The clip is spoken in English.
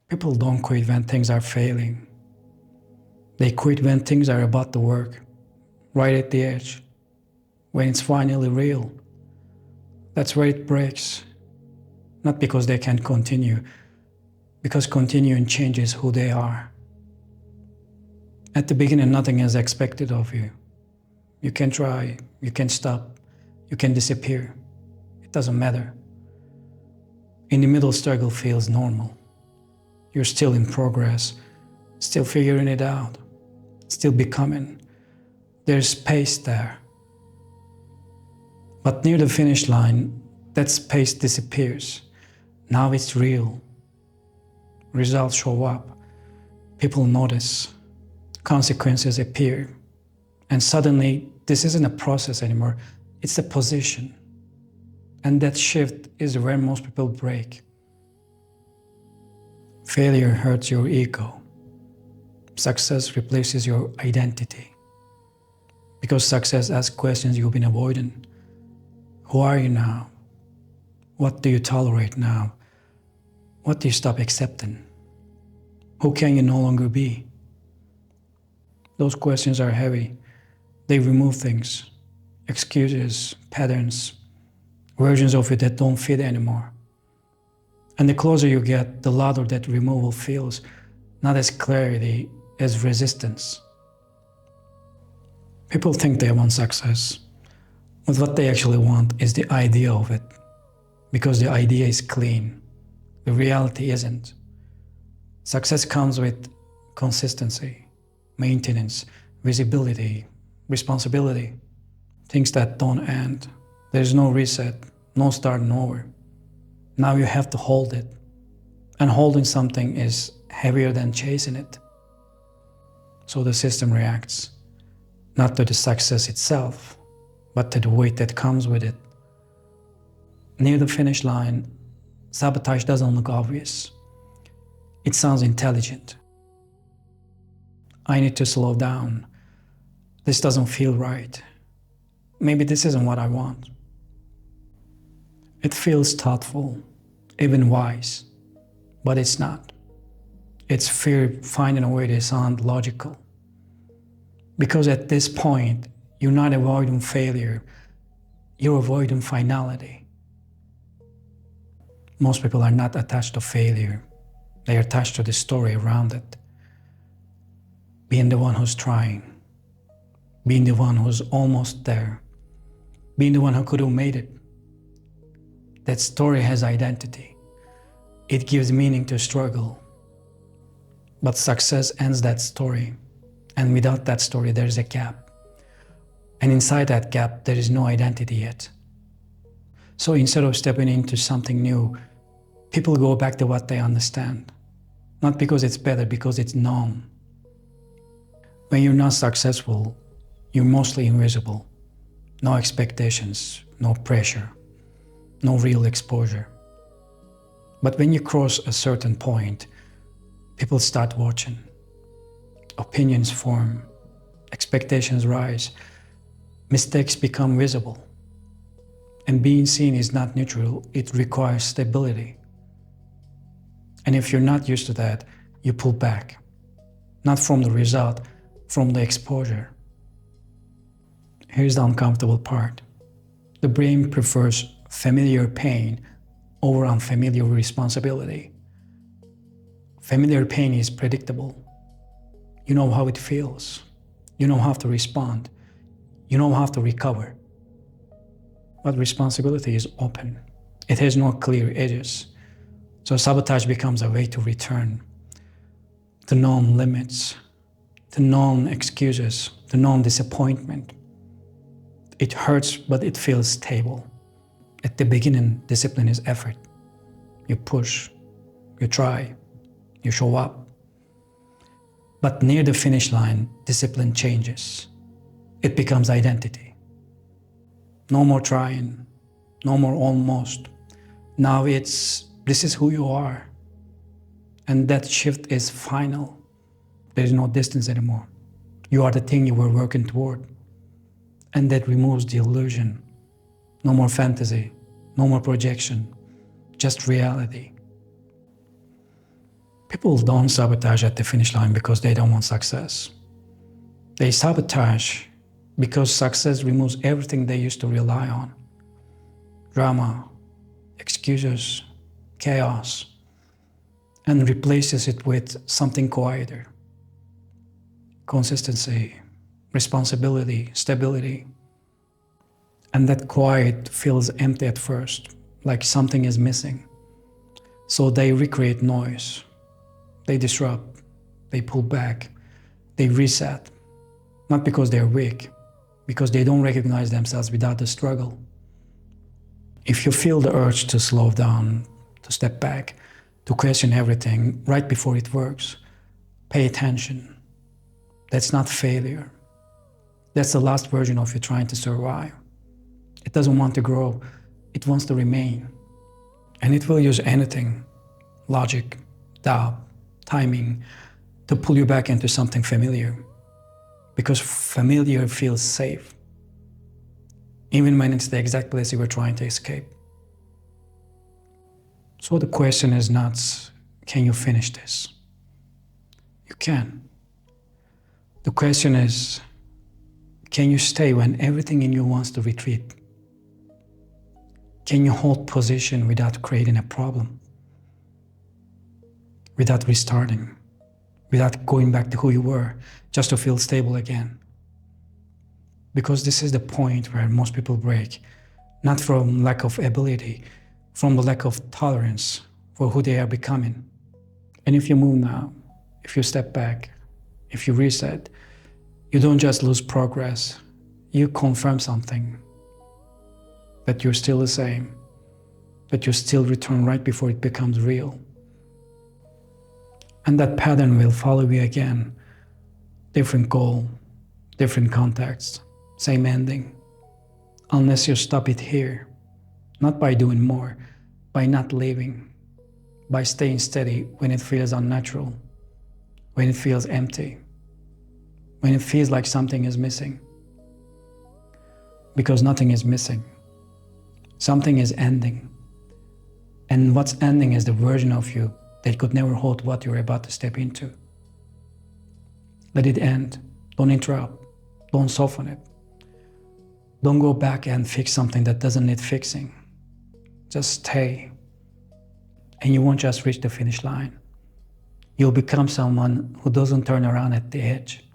People don't quit when things are failing. They quit when things are about to work, right at the edge, when it's finally real. That's where it breaks. Not because they can't continue, because continuing changes who they are. At the beginning, nothing is expected of you. You can try, you can stop, you can disappear. It doesn't matter. In the middle, struggle feels normal. You're still in progress, still figuring it out, still becoming. There's space there. But near the finish line, that space disappears. Now it's real. Results show up. People notice. Consequences appear. And suddenly, this isn't a process anymore. It's a position. And that shift is where most people break. Failure hurts your ego. Success replaces your identity. Because success asks questions you've been avoiding. Who are you now? What do you tolerate now? What do you stop accepting? Who can you no longer be? Those questions are heavy. They remove things, excuses, patterns, versions of you that don't fit anymore. And the closer you get, the louder that removal feels, not as clarity, as resistance. People think they want success, but what they actually want is the idea of it, because the idea is clean. The reality isn't. Success comes with consistency, maintenance, visibility, responsibility, things that don't end. There's no reset, no starting over. Now you have to hold it. And holding something is heavier than chasing it. So the system reacts, not to the success itself, but to the weight that comes with it. Near the finish line, sabotage doesn't look obvious. It sounds intelligent. I need to slow down. This doesn't feel right. Maybe this isn't what I want. It feels thoughtful, even wise, but it's not. It's fear finding a way to sound logical. Because at this point, you're not avoiding failure, you're avoiding finality. Most people are not attached to failure. They are attached to the story around it. Being the one who's trying, being the one who's almost there, being the one who could have made it. That story has identity. It gives meaning to struggle. But success ends that story. And without that story, there's a gap. And inside that gap, there is no identity yet. So instead of stepping into something new, people go back to what they understand. Not because it's better, because it's known. When you're not successful, you're mostly invisible. No expectations, no pressure, no real exposure. But when you cross a certain point, people start watching. Opinions form, expectations rise, mistakes become visible. And being seen is not neutral, it requires stability. And if you're not used to that, you pull back. Not from the result, from the exposure. Here's the uncomfortable part. The brain prefers familiar pain over unfamiliar responsibility. Familiar pain is predictable. You know how it feels. You know how to respond. You know how to recover. But responsibility is open. It has no clear edges. So sabotage becomes a way to return. To known limits, to known excuses, to known disappointment. It hurts, but it feels stable. At the beginning, discipline is effort. You push, you try, you show up. But near the finish line, discipline changes. It becomes identity. No more trying, no more almost. Now this is who you are. And that shift is final. There is no distance anymore. You are the thing you were working toward. And that removes the illusion. No more fantasy, no more projection, just reality. People don't sabotage at the finish line because they don't want success. They sabotage because success removes everything they used to rely on. Drama, excuses, chaos, and replaces it with something quieter. Consistency, responsibility, stability. And that quiet feels empty at first, like something is missing. So they recreate noise. They disrupt, they pull back, they reset. Not because they're weak, because they don't recognize themselves without the struggle. If you feel the urge to slow down, to step back, to question everything right before it works, pay attention. That's not failure. That's the last version of you trying to survive. It doesn't want to grow, it wants to remain. And it will use anything, logic, doubt, timing, to pull you back into something familiar. Because familiar feels safe, even when it's the exact place you were trying to escape. So the question is not, can you finish this? You can. The question is, can you stay when everything in you wants to retreat? Can you hold position without creating a problem? Without restarting? Without going back to who you were, just to feel stable again? Because this is the point where most people break, not from lack of ability, from the lack of tolerance for who they are becoming. And if you move now, if you step back, if you reset, you don't just lose progress, you confirm something. That you're still the same, that you still return right before it becomes real. And that pattern will follow you again. Different goal, different context, same ending. Unless you stop it here, not by doing more, by not leaving, by staying steady when it feels unnatural, when it feels empty, when it feels like something is missing. Because nothing is missing. Something is ending. And what's ending is the version of you that could never hold what you're about to step into. Let it end. Don't interrupt. Don't soften it. Don't go back and fix something that doesn't need fixing. Just stay. And you won't just reach the finish line. You'll become someone who doesn't turn around at the edge.